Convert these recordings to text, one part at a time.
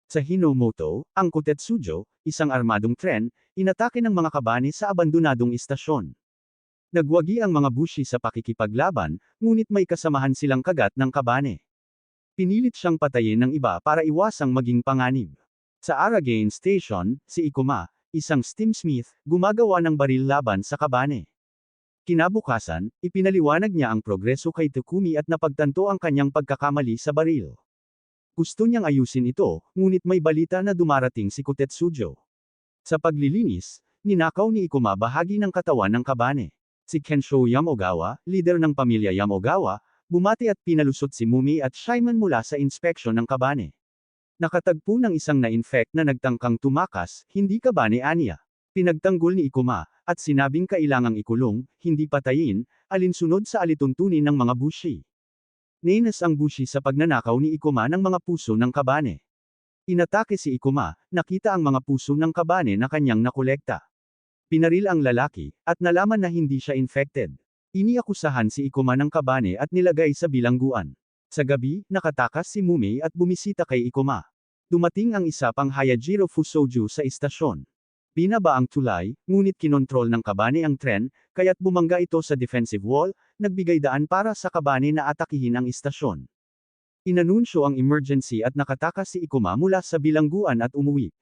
Sa Hinomoto, ang Kotetsujo, isang armadong tren, inatake ng mga kabane sa abandonadong istasyon. Nagwagi ang mga bushi sa pakikipaglaban, ngunit may kasamahan silang kagat ng kabane. Pinilit siyang patayin ng iba para iwasang maging panganib. Sa Aragane Station, si Ikuma, isang steamsmith, gumagawa ng baril laban sa kabane. Kinabukasan, ipinaliwanag niya ang progreso kay Takumi at napagtanto ang kanyang pagkakamali sa baril. Gusto niyang ayusin ito, ngunit may balita na dumarating si Kotetsujo. Sa paglilinis, ninakaw ni Ikuma bahagi ng katawan ng kabane. Si Kensho Yamogawa, lider ng pamilya Yamogawa, bumati at pinalusot si Mumi at Shaiman mula sa inspeksyon ng kabane. Nakatagpo ng isang na-infect na nagtangkang tumakas, hindi kabane aniya. Pinagtanggol ni Ikuma, at sinabing kailangang ikulong, hindi patayin, alinsunod sa alituntunin ng mga bushi. Nainas ang bushi sa pagnanakaw ni Ikuma ng mga puso ng kabane. Inatake si Ikuma, nakita ang mga puso ng kabane na kanyang nakolekta. Pinaril ang lalaki, at nalaman na hindi siya infected. Iniakusahan si Ikuma ng kabane at nilagay sa bilangguan. Sa gabi, nakatakas si Mumi at bumisita kay Ikuma. Dumating ang isa pang Hayajiro Fusoju sa istasyon. Binaba ang tulay, ngunit kinontrol ng kabane ang tren, kaya't bumangga ito sa defensive wall, nagbigay daan para sa kabane na atakihin ang istasyon. Inanunsyo ang emergency at nakatakas si Ikuma mula sa bilangguan at umuwi.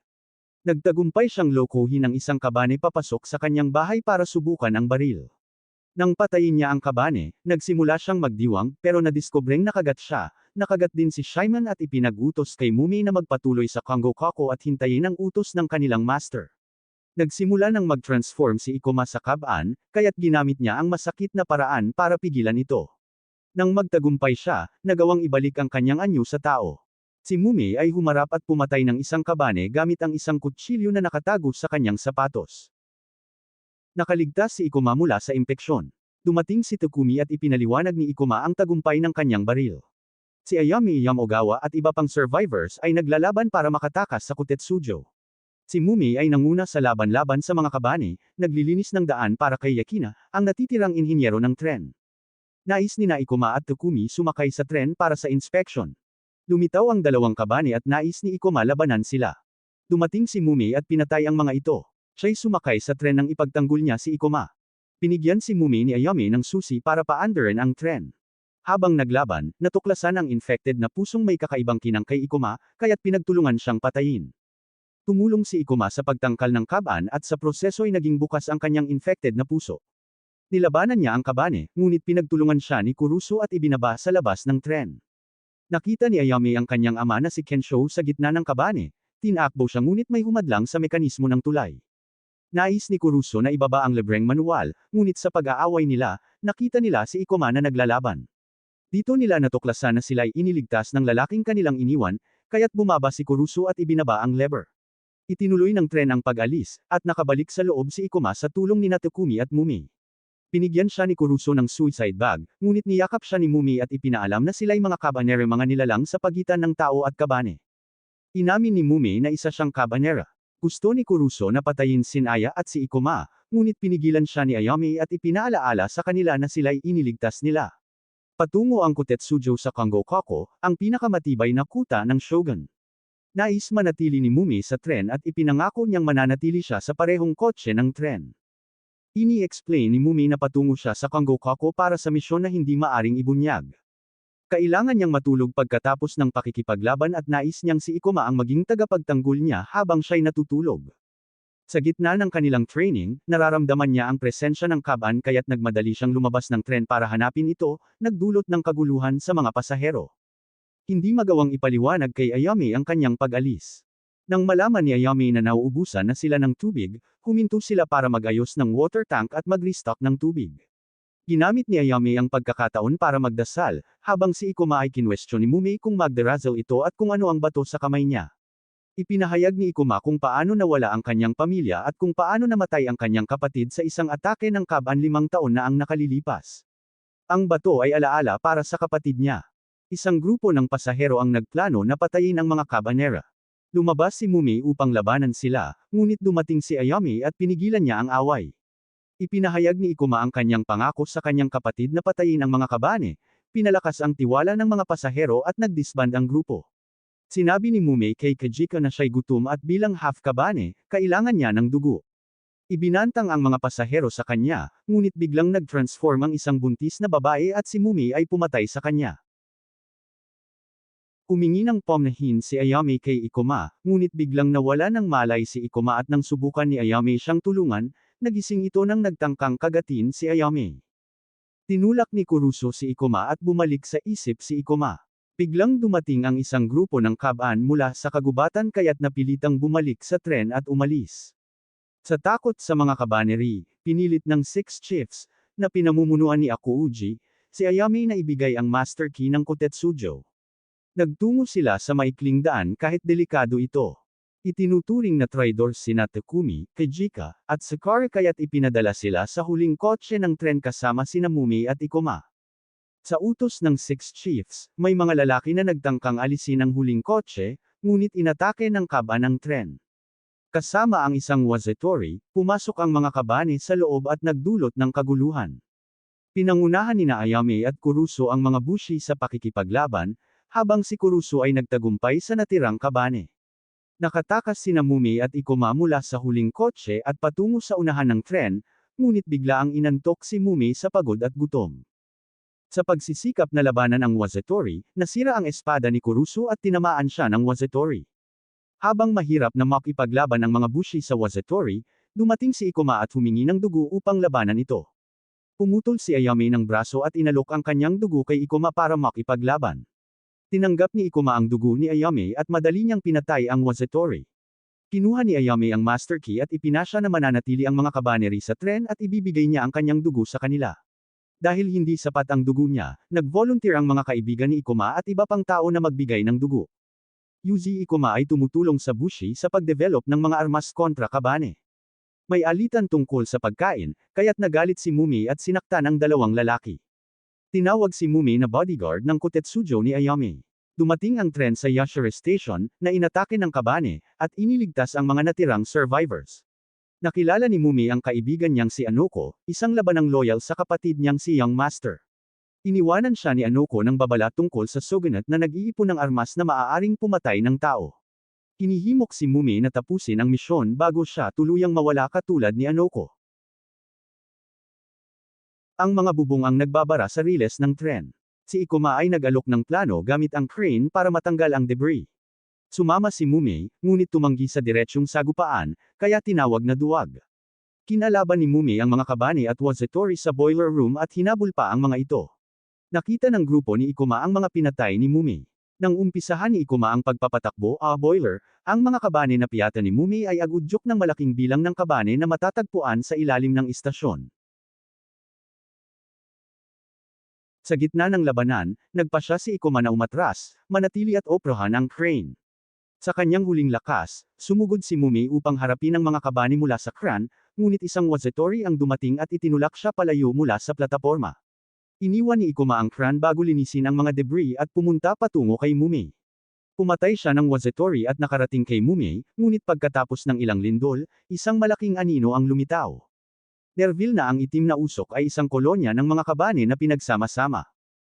Nagtagumpay siyang lokohin ang isang kabane papasok sa kanyang bahay para subukan ang baril. Nang patayin niya ang kabane, nagsimula siyang magdiwang, pero nadiskubreng nakagat siya, nakagat din si Shaiman at ipinag-utos kay Mumi na magpatuloy sa Kangokaku at hintayin ang utos ng kanilang master. Nagsimula nang mag-transform si Ikuma sa kabaan, kaya't ginamit niya ang masakit na paraan para pigilan ito. Nang magtagumpay siya, nagawang ibalik ang kanyang anyo sa tao. Si Mumi ay humarap at pumatay ng isang kabane gamit ang isang kutsilyo na nakatago sa kanyang sapatos. Nakaligtas si Ikuma mula sa impeksyon. Dumating si Takumi at ipinaliwanag ni Ikuma ang tagumpay ng kanyang baril. Si Ayami Yamogawa at iba pang survivors ay naglalaban para makatakas sa Kotetsujo. Si Mumi ay nanguna sa laban-laban sa mga kabane, naglilinis ng daan para kay Yakina, ang natitirang inhinyero ng tren. Nais ni Ikuma at Takumi sumakay sa tren para sa inspection. Lumitaw ang dalawang kabane at nais ni Ikuma labanan sila. Dumating si Mumi at pinatay ang mga ito. Siya'y sumakay sa tren nang ipagtanggol niya si Ikuma. Pinigyan si Mumi ni Ayami ng susi para paandarin ang tren. Habang naglaban, natuklasan ang infected na pusong may kakaibang kinang kay Ikuma, kaya't pinagtulungan siyang patayin. Tumulong si Ikuma sa pagtangkal ng kabaan at sa proseso ay naging bukas ang kanyang infected na puso. Nilabanan niya ang kabane, ngunit pinagtulungan siya ni Kurusu at ibinaba sa labas ng tren. Nakita ni Ayami ang kanyang ama na si Kensho sa gitna ng kabane, tinakbo siya ngunit may humadlang sa mekanismo ng tulay. Nais ni Kurusu na ibaba ang libreng manual, ngunit sa pag-aaway nila, nakita nila si Ikuma na naglalaban. Dito nila natuklasan na sila'y iniligtas ng lalaking kanilang iniwan, kaya't bumaba si Kurusu at ibinaba ang lever. Itinuloy ng tren ang pag-alis, at nakabalik sa loob si Ikuma sa tulong ni Takumi at Mumi. Pinigyan siya ni Kurusu ng suicide bag, ngunit niyakap siya ni Mumi at ipinaalam na sila'y mga kabanere mga nilalang sa pagitan ng tao at kabane. Inamin ni Mumi na isa siyang kabanera. Gusto ni Kurusu na patayin si Aya at si Ikuma, ngunit pinigilan siya ni Ayami at ipinaalaala sa kanila na sila'y iniligtas nila. Patungo ang Kotetsujo sa Kangokaku, ang pinakamatibay na kuta ng shogun. Nais manatili ni Mumi sa tren at ipinangako niyang mananatili siya sa parehong kotse ng tren. Ini-explain ni Mumi na patungo siya sa Kangokaku para sa misyon na hindi maaring ibunyag. Kailangan niyang matulog pagkatapos ng pakikipaglaban at nais niyang si Ikuma ang maging tagapagtanggol niya habang siya'y natutulog. Sa gitna ng kanilang training, nararamdaman niya ang presensya ng kaban kaya't nagmadali siyang lumabas ng tren para hanapin ito, nagdulot ng kaguluhan sa mga pasahero. Hindi magawang ipaliwanag kay Ayami ang kanyang pag-alis. Nang malaman ni Ayami na nauubusan na sila ng tubig, huminto sila para mag-ayos ng water tank at mag-restock ng tubig. Ginamit ni Ayami ang pagkakataon para magdasal, habang si Ikuma ay kinwestiyon ni Mumi kung magdarazal ito at kung ano ang bato sa kamay niya. Ipinahayag ni Ikuma kung paano nawala ang kanyang pamilya at kung paano namatay ang kanyang kapatid sa isang atake ng kaban 5 taon na ang nakalilipas. Ang bato ay alaala para sa kapatid niya. Isang grupo ng pasahero ang nagplano na patayin ang mga kabanera. Lumabas si Mumi upang labanan sila, ngunit dumating si Ayami at pinigilan niya ang away. Ipinahayag ni Ikuma ang kanyang pangako sa kanyang kapatid na patayin ang mga kabane, pinalakas ang tiwala ng mga pasahero at nagdisband ang grupo. Sinabi ni Mumei kay Kajika na siya'y gutom at bilang half-kabane, kailangan niya ng dugo. Ibinantang ang mga pasahero sa kanya, ngunit biglang nag-transform ang isang buntis na babae at si Mumei ay pumatay sa kanya. Humingi ng paumanhin si Ayame kay Ikoma, ngunit biglang nawala ng malay si Ikoma at nang subukan ni Ayame siyang tulungan, nagising ito nang nagtangkang kagatin si Ayame. Tinulak ni Kuruso si Ikoma at bumalik sa isip si Ikoma. Biglang dumating ang isang grupo ng kaban mula sa kagubatan kaya't napilitang bumalik sa tren at umalis. Sa takot sa mga kabaneri, pinilit ng Six Chiefs, na pinamumunuan ni Akuuji, si Ayame na ibigay ang Master Key ng Kotetsujo. Nagtungo sila sa maikling daan kahit delikado ito. Itinuturing na traidor sina Takumi, Kajika, at Sakura kaya't ipinadala sila sa huling kotse ng tren kasama sina Mumei at Ikoma. Sa utos ng Six Chiefs, may mga lalaki na nagtangkang alisin ang huling kotse, ngunit inatake ng kaban ang tren. Kasama ang isang wazetori, pumasok ang mga kabane sa loob at nagdulot ng kaguluhan. Pinangunahan ni Ayame at Kuruso ang mga bushi sa pakikipaglaban, habang si Kuruso ay nagtagumpay sa natirang kabane. Nakatakas sina Mumei at Ikoma mula sa huling kotse at patungo sa unahan ng tren, ngunit bigla ang inantok si Mumei sa pagod at gutom. Sa pagsisikap na labanan ang wazetori, nasira ang espada ni Kuruso at tinamaan siya ng wazetori. Habang mahirap na makipaglaban ang mga bushi sa wazetori, dumating si Ikoma at humingi ng dugo upang labanan ito. Pumutol si Ayame ng braso at inalok ang kanyang dugo kay Ikoma para makipaglaban. Tinanggap ni Ikoma ang dugo ni Ayame at madali niyang pinatay ang wazetori. Kinuha ni Ayame ang Master Key at ipinasya na mananatili ang mga kabaneri sa tren at ibibigay niya ang kanyang dugo sa kanila. Dahil hindi sapat ang dugo niya, nag-volunteer ang mga kaibigan ni Ikoma at iba pang tao na magbigay ng dugo. Yuji Ikoma ay tumutulong sa bushi sa pagdevelop ng mga armas kontra kabane. May alitan tungkol sa pagkain, kaya't nagalit si Mumei at sinaktan ang dalawang lalaki. Tinawag si Mumei na bodyguard ng Kotetsujo ni Ayame. Dumating ang tren sa Yashire Station, na inatake ng kabane, at iniligtas ang mga natirang survivors. Nakilala ni Mumei ang kaibigan niyang si Anoko, isang labanang loyal sa kapatid niyang si Young Master. Iniwanan siya ni Anoko ng babala tungkol sa shogunate na nag-iipon ng armas na maaaring pumatay ng tao. Hinihimok si Mumei na tapusin ang misyon bago siya tuluyang mawala katulad ni Anoko. Ang mga bubong ang nagbabara sa riles ng tren. Si Ikoma ay nag-alok ng plano gamit ang crane para matanggal ang debris. Sumama si Mumei, ngunit tumanggi sa diretsyong sagupaan, kaya tinawag na duwag. Kinalaban ni Mumei ang mga kabane at wazetori sa boiler room at hinabol pa ang mga ito. Nakita ng grupo ni Ikoma ang mga pinatay ni Mumei. Nang umpisahan ni Ikoma ang pagpapatakbo boiler, ang mga kabane na piyata ni Mumei ay agudyok ng malaking bilang ng kabane na matatagpuan sa ilalim ng istasyon. Sa gitna ng labanan, nagpasya si Ikoma na umatras, manatili at oprahan ang crane. Sa kanyang huling lakas, sumugod si Mumei upang harapin ang mga kabane mula sa crane, ngunit isang wazetori ang dumating at itinulak siya palayo mula sa plataporma. Iniwan ni Ikoma ang crane bago linisin ang mga debris at pumunta patungo kay Mumei. Pumatay siya ng wazetori at nakarating kay Mumei, ngunit pagkatapos ng ilang lindol, isang malaking anino ang lumitaw. Nervil na ang itim na usok ay isang kolonya ng mga kabane na pinagsama-sama.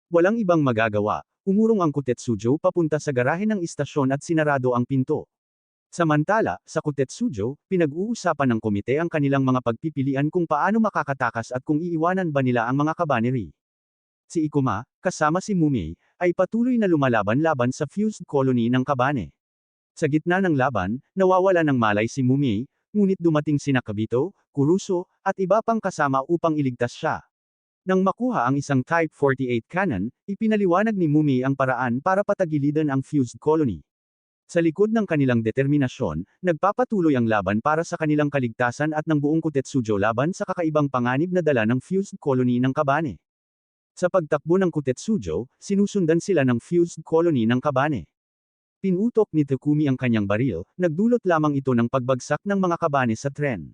Walang ibang magagawa, umurong ang Kotetsujo papunta sa garahe ng istasyon at sinarado ang pinto. Samantala, sa Kotetsujo, pinag-uusapan ng komite ang kanilang mga pagpipilian kung paano makakatakas at kung iiwanan ba nila ang mga kabaneri. Si Ikoma, kasama si Mumei, ay patuloy na lumalaban laban sa fused colony ng kabane. Sa gitna ng laban, nawawala ng malay si Mumei, ngunit dumating sina Kabito, Kuruso, at iba pang kasama upang iligtas siya. Nang makuha ang isang Type 48 cannon, ipinaliwanag ni Mumei ang paraan para patagilidan ang fused colony. Sa likod ng kanilang determinasyon, nagpapatuloy ang laban para sa kanilang kaligtasan at ng buong Kotetsujo laban sa kakaibang panganib na dala ng fused colony ng kabane. Sa pagtakbo ng Kotetsujo, sinusundan sila ng fused colony ng kabane. Pinutok ni Takumi ang kanyang baril, nagdulot lamang ito ng pagbagsak ng mga kabane sa tren.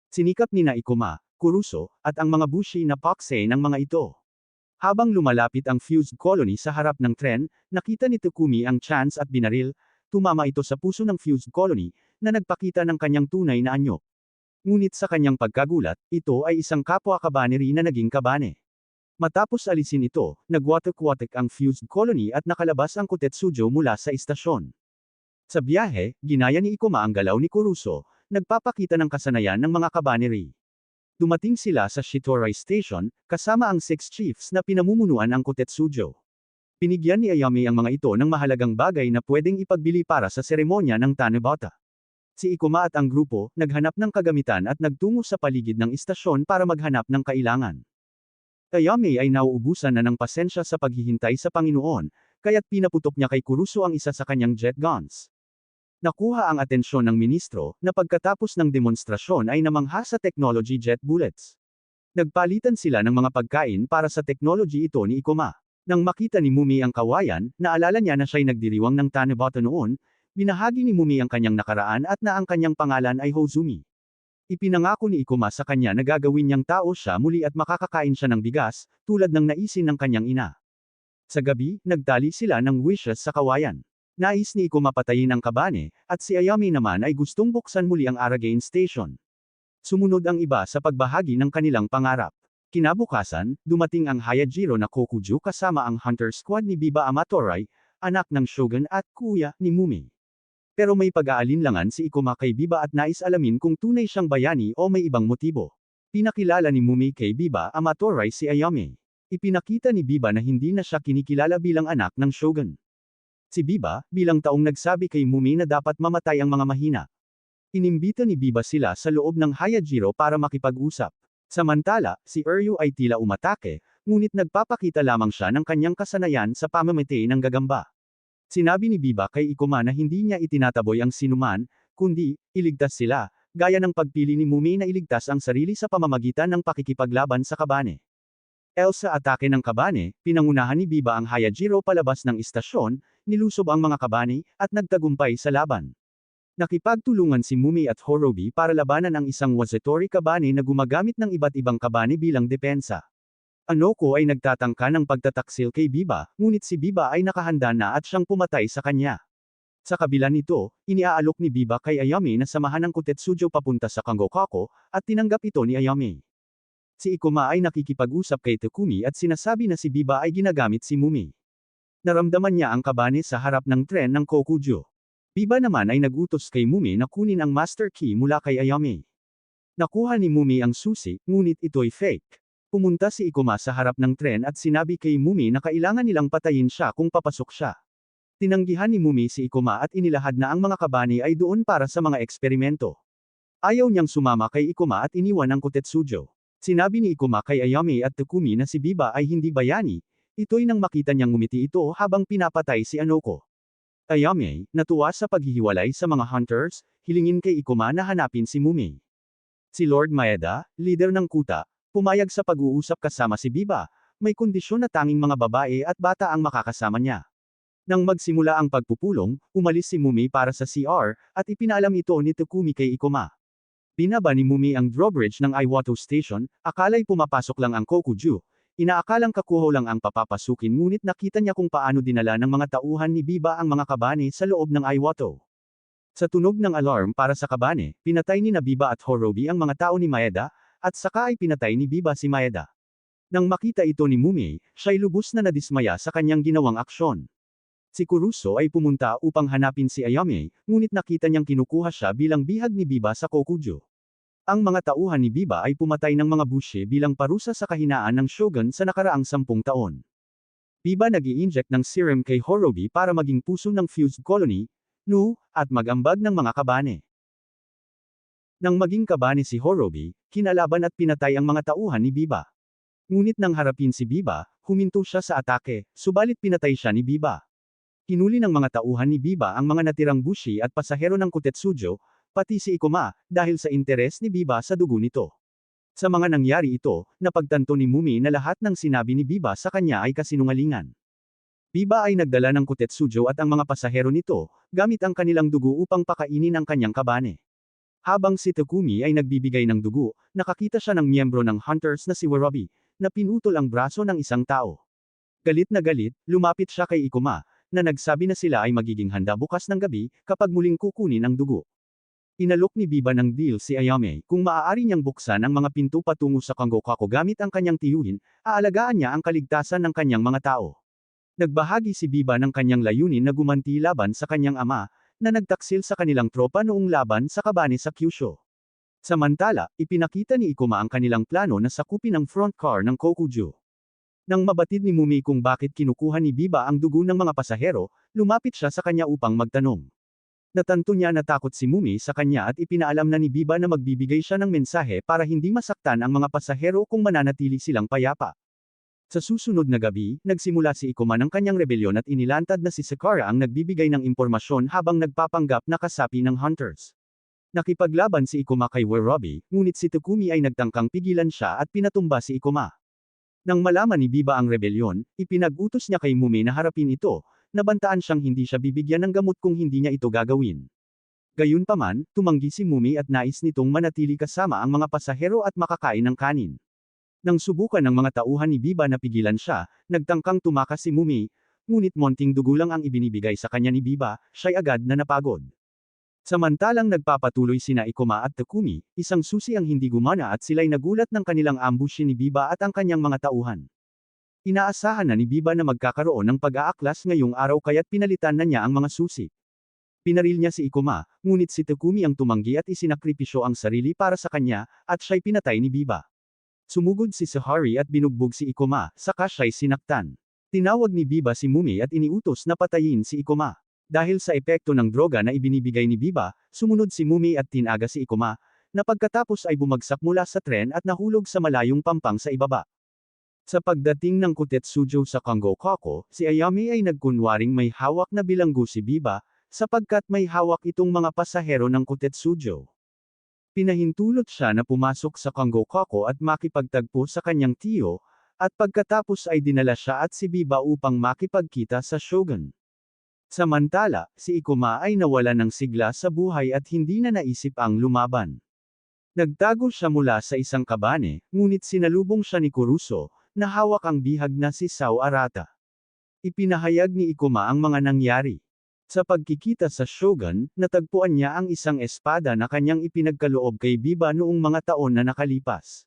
Sinikap ni Ikoma, Kuruso, at ang mga bushi na paksay ng mga ito. Habang lumalapit ang fused colony sa harap ng tren, nakita ni Takumi ang chance at binaril, tumama ito sa puso ng fused colony, na nagpakita ng kanyang tunay na anyo. Ngunit sa kanyang pagkagulat, ito ay isang kapwa kabaneri na naging kabane. Matapos alisin ito, nagwatak-watak ang fused colony at nakalabas ang Kotetsujo mula sa istasyon. Sa biyahe, ginaya ni Ikoma ang galaw ni Kuruso, nagpapakita ng kasanayan ng mga kabaneri. Dumating sila sa Shitorai Station, kasama ang 6 chiefs na pinamumunuan ang Kotetsujo. Pinigyan ni Ayame ang mga ito ng mahalagang bagay na pwedeng ipagbili para sa seremonya ng Tanabata. Si Ikoma at ang grupo, naghanap ng kagamitan at nagtungo sa paligid ng istasyon para maghanap ng kailangan. Ayame ay nauubusan na ng pasensya sa paghihintay sa Panginoon, kaya't pinaputok niya kay Kuruso ang isa sa kanyang jet guns. Nakuha ang atensyon ng ministro, na pagkatapos ng demonstrasyon ay namangha sa technology jet bullets. Nagpalitan sila ng mga pagkain para sa technology ito ni Ikoma. Nang makita ni Mumi ang kawayan, naalala niya na siya'y nagdiriwang ng Tanabata noon, binahagi ni Mumi ang kanyang nakaraan at na ang kanyang pangalan ay Hozumi. Ipinangako ni Ikoma sa kanya na gagawin niyang tao siya muli at makakakain siya ng bigas, tulad ng naisin ng kanyang ina. Sa gabi, nagtali sila ng wishes sa kawayan. Nais ni Ikoma patayin ang kabane, at si Ayame naman ay gustong buksan muli ang Aragane Station. Sumunod ang iba sa pagbahagi ng kanilang pangarap. Kinabukasan, dumating ang Hayajiro na Kokuju kasama ang hunter squad ni Biba Amatorai, anak ng shogun at kuya ni Mumi. Pero may pag-aalinlangan si Ikoma kay Biba at nais alamin kung tunay siyang bayani o may ibang motibo. Pinakilala ni Mumi kay Biba Amatorai si Ayame. Ipinakita ni Biba na hindi na siya kinikilala bilang anak ng shogun. Si Biba, bilang taong nagsabi kay Mumi na dapat mamatay ang mga mahina. Inimbita ni Biba sila sa loob ng Hayajiro para makipag-usap. Samantala, si Uryu ay tila umatake, ngunit nagpapakita lamang siya ng kanyang kasanayan sa pamamatay ng gagamba. Sinabi ni Biba kay Ikoma na hindi niya itinataboy ang sinuman, kundi, iligtas sila, gaya ng pagpili ni Mumi na iligtas ang sarili sa pamamagitan ng pakikipaglaban sa kabane. Sa atake ng kabane, pinangunahan ni Biba ang Hayajiro palabas ng istasyon, nilusob ang mga kabane, at nagtagumpay sa laban. Nakipagtulungan si Mumi at Horobi para labanan ang isang Wazetori kabane na gumagamit ng iba't ibang kabane bilang depensa. Anoko ay nagtatangka ng pagtataksil kay Biba, ngunit si Biba ay nakahanda na at siyang pumatay sa kanya. Sa kabila nito, iniaalok ni Biba kay Ayame na samahan ang Kotetsujo papunta sa Kangokako, at tinanggap ito ni Ayame. Si Ikoma ay nakikipag-usap kay Takumi at sinasabi na si Biba ay ginagamit si Mumi. Naramdaman niya ang kabane sa harap ng tren ng Kokujo. Biba naman ay nagutos kay Mumi na kunin ang master key mula kay Ayame. Nakuha ni Mumi ang susi, ngunit ito'y fake. Pumunta si Ikoma sa harap ng tren at sinabi kay Mumi na kailangan nilang patayin siya kung papasok siya. Tinanggihan ni Mumi si Ikoma at inilahad na ang mga kabane ay doon para sa mga eksperimento. Ayaw niyang sumama kay Ikoma at iniwan ang Kotetsujo. Sinabi ni Ikoma kay Ayame at Takumi na si Biba ay hindi bayani, ito'y nang makita niyang ngumiti ito habang pinapatay si Anoko. Ayame, natuwa sa paghihiwalay sa mga hunters, hilingin kay Ikoma na hanapin si Mumi. Si Lord Maeda, leader ng kuta, pumayag sa pag-uusap kasama si Biba, may kondisyon na tanging mga babae at bata ang makakasama niya. Nang magsimula ang pagpupulong, umalis si Mumi para sa CR, at ipinalam ito ni Takumi kay Ikoma. Binaba ni Mumi ang drawbridge ng Iwato Station, akala'y pumapasok lang ang Kokuju. Inaakalang kakuho lang ang papapasukin ngunit nakita niya kung paano dinala ng mga tauhan ni Biba ang mga kabane sa loob ng Iwato. Sa tunog ng alarm para sa kabane, pinatay ni Biba at Horobi ang mga tao ni Maeda, at saka ay pinatay ni Biba si Maeda. Nang makita ito ni Mumi, siya'y lubos na nadismaya sa kanyang ginawang aksyon. Si Kuruso ay pumunta upang hanapin si Ayame, ngunit nakita niyang kinukuha siya bilang bihag ni Biba sa Kokujo. Ang mga tauhan ni Biba ay pumatay ng mga bushi bilang parusa sa kahinaan ng shogun sa nakaraang 10 taon. Biba nag-i-inject ng serum kay Horobi para maging puso ng fused colony, at mag-ambag ng mga kabane. Nang maging kabane si Horobi, kinalaban at pinatay ang mga tauhan ni Biba. Ngunit nang harapin si Biba, huminto siya sa atake, subalit pinatay siya ni Biba. Hinuli ng mga tauhan ni Biba ang mga natirang bushi at pasahero ng Kotetsujo, pati si Ikoma, dahil sa interes ni Biba sa dugo nito. Sa mga nangyari ito, napagtanto ni Mumi na lahat ng sinabi ni Biba sa kanya ay kasinungalingan. Biba ay nagdala ng Kotetsujo at ang mga pasahero nito, gamit ang kanilang dugo upang pakainin ang kanyang kabane. Habang si Takumi ay nagbibigay ng dugo, nakakita siya ng miyembro ng hunters na si Warabi, na pinutol ang braso ng isang tao. Galit na galit, lumapit siya kay Ikoma, na nagsabi na sila ay magiging handa bukas ng gabi, kapag muling kukunin ang dugo. Inalok ni Biba ng deal si Ayame, kung maaari niyang buksan ang mga pinto patungo sa Kangokako gamit ang kanyang tiyuhin, aalagaan niya ang kaligtasan ng kanyang mga tao. Nagbahagi si Biba ng kanyang layunin na gumanti laban sa kanyang ama, na nagtaksil sa kanilang tropa noong laban sa kabane sa Kyushu. Samantala, ipinakita ni Ikuma ang kanilang plano na sakupin ang front car ng Kokuju. Nang mabatid ni Mumi kung bakit kinukuha ni Biba ang dugo ng mga pasahero, lumapit siya sa kanya upang magtanong. Natanto niya na takot si Mumi sa kanya at ipinaalam na ni Biba na magbibigay siya ng mensahe para hindi masaktan ang mga pasahero kung mananatili silang payapa. Sa susunod na gabi, nagsimula si Ikuma ng kanyang rebelyon at inilantad na si Sakura ang nagbibigay ng impormasyon habang nagpapanggap na kasapi ng hunters. Nakipaglaban si Ikuma kay Werobi, ngunit si Takumi ay nagtangkang pigilan siya at pinatumba si Ikuma. Nang malaman ni Biba ang rebelyon, ipinag-utos niya kay Mumi na harapin ito, nabantaan siyang hindi siya bibigyan ng gamot kung hindi niya ito gagawin. Gayunpaman, tumanggi si Mumi at nais nitong manatili kasama ang mga pasahero at makakain ng kanin. Nang subukan ng mga tauhan ni Biba na pigilan siya, nagtangkang tumakas si Mumi, ngunit monting dugo lang ang ibinibigay sa kanya ni Biba, siya'y agad na napagod. Samantalang nagpapatuloy sina Ikuma at Takumi, isang susi ang hindi gumana at sila'y nagulat ng kanilang ambushin ni Biba at ang kanyang mga tauhan. Inaasahan na ni Biba na magkakaroon ng pag-aaklas ngayong araw kaya't pinalitan na niya ang mga susi. Pinaril niya si Ikuma, ngunit si Takumi ang tumanggi at isinakripisyo ang sarili para sa kanya, at siya'y pinatay ni Biba. Sumugod si Sahari at binugbog si Ikuma, saka siya'y sinaktan. Tinawag ni Biba si Mumi at iniutos na patayin si Ikuma. Dahil sa epekto ng droga na ibinibigay ni Biba, sumunod si Mumi at tinaga si Ikuma, na pagkatapos ay bumagsak mula sa tren at nahulog sa malayong pampang sa ibaba. Sa pagdating ng Kutetsujo sa Kangokako, si Ayame ay nagkunwaring may hawak na bilanggo si Biba, sapagkat may hawak itong mga pasahero ng Kutetsujo. Pinahintulot siya na pumasok sa Kangokako at makipagtagpo sa kanyang tiyo, at pagkatapos ay dinala siya at si Biba upang makipagkita sa shogun. Samantala, si Ikuma ay nawala ng sigla sa buhay at hindi na naisip ang lumaban. Nagtago siya mula sa isang kabane, ngunit sinalubong siya ni Kuruso, na hawak ang bihag na si Sao Arata. Ipinahayag ni Ikuma ang mga nangyari. Sa pagkikita sa shogun, natagpuan niya ang isang espada na kanyang ipinagkaloob kay Biba noong mga taon na nakalipas.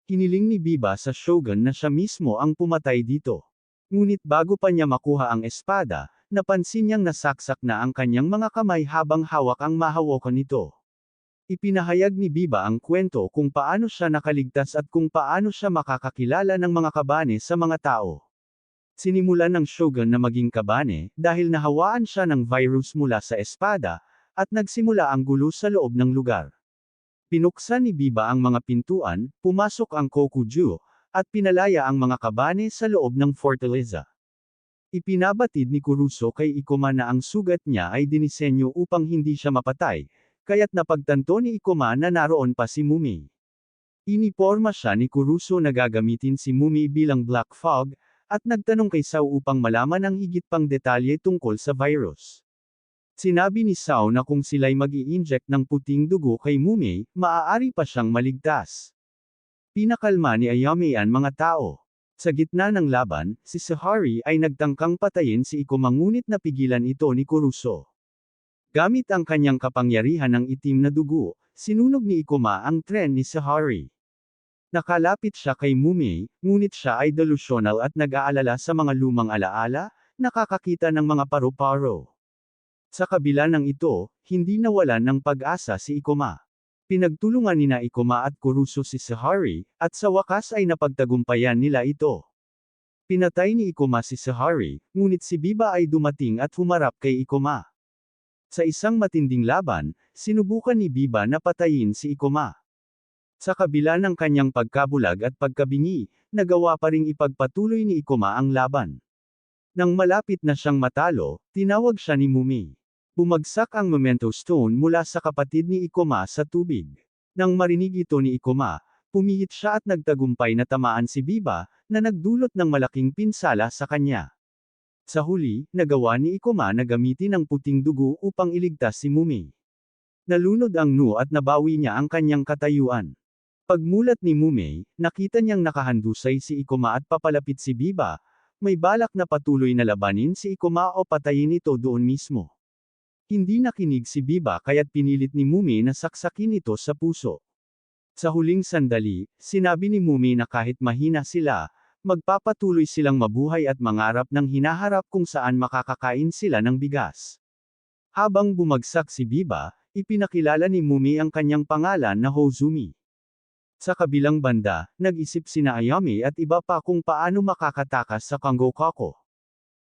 Hiniling ni Biba sa shogun na siya mismo ang pumatay dito. Ngunit bago pa niya makuha ang espada, napansin niyang nasaksak na ang kanyang mga kamay habang hawak ang mahawakan nito. Ipinahayag ni Biba ang kwento kung paano siya nakaligtas at kung paano siya makakakilala ng mga kabane sa mga tao. Sinimulan ng shogun na maging kabane, dahil nahawaan siya ng virus mula sa espada, at nagsimula ang gulo sa loob ng lugar. Pinuksan ni Biba ang mga pintuan, pumasok ang Kokuju, at pinalaya ang mga kabane sa loob ng fortaleza. Ipinabatid ni Kuruso kay Ikuma na ang sugat niya ay dinisenyo upang hindi siya mapatay, kaya't napagtanto ni Ikuma na naroon pa si Mumi. Iniporma siya ni Kuruso na gagamitin si Mumi bilang Black Fog, at nagtanong kay Sao upang malaman ang higit pang detalye tungkol sa virus. Sinabi ni Sao na kung sila'y mag-i-inject ng puting dugo kay Mumi, maaari pa siyang maligtas. Pinakalma ni Ayame ang mga tao. Sa gitna ng laban, si Sahari ay nagtangkang patayin si Ikuma ngunit napigilan ito ni Kuruso. Gamit ang kanyang kapangyarihan ng itim na dugo, sinunog ni Ikuma ang tren ni Sahari. Nakalapit siya kay Mumi, ngunit siya ay delusional at nag-aalala sa mga lumang alaala, nakakakita ng mga paru-paro. Sa kabila ng ito, hindi nawalan ng pag-asa si Ikuma. Pinagtulungan nina Ikuma at Kuruso si Sahari, at sa wakas ay napagtagumpayan nila ito. Pinatay ni Ikuma si Sahari, ngunit si Biba ay dumating at humarap kay Ikuma. Sa isang matinding laban, sinubukan ni Biba na patayin si Ikuma. Sa kabila ng kanyang pagkabulag at pagkabingi, nagawa pa ring ipagpatuloy ni Ikuma ang laban. Nang malapit na siyang matalo, tinawag siya ni Mumi. Bumagsak ang memento stone mula sa kapatid ni Ikuma sa tubig. Nang marinig ito ni Ikuma, pumihit siya at nagtagumpay na tamaan si Biba, na nagdulot ng malaking pinsala sa kanya. Sa huli, nagawa ni Ikuma na gamitin ang puting dugo upang iligtas si Mumi. Nalunod ang Nu at nabawi niya ang kanyang katayuan. Pagmulat ni Mumi, nakita niyang nakahandusay si Ikuma at papalapit si Biba, may balak na patuloy na labanin si Ikuma o patayin ito doon mismo. Hindi nakinig si Biba kaya't pinilit ni Mumi na saksakin ito sa puso. Sa huling sandali, sinabi ni Mumi na kahit mahina sila, magpapatuloy silang mabuhay at mangarap ng hinaharap kung saan makakakain sila ng bigas. Habang bumagsak si Biba, ipinakilala ni Mumi ang kanyang pangalan na Hozumi. Sa kabilang banda, nag-isip sina Ayame at iba pa kung paano makakatakas sa Kangokako.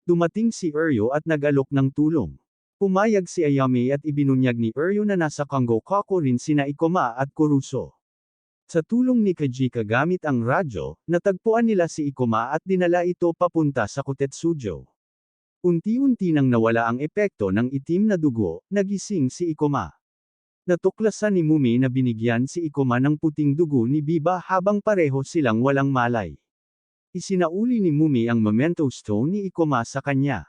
Dumating si Uryo at nag-alok ng tulong. Pumayag si Ayame at ibinunyag ni Uryo na nasa Kangokako rin sina Ikoma at Kuruso. Sa tulong ni Kajika gamit ang radyo, natagpuan nila si Ikoma at dinala ito papunta sa Kotetsujo. Unti-unti nang nawala ang epekto ng itim na dugo, nagising si Ikoma. Natuklasan ni Mumi na binigyan si Ikoma ng puting dugo ni Biba habang pareho silang walang malay. Isinauli ni Mumi ang memento stone ni Ikoma sa kanya.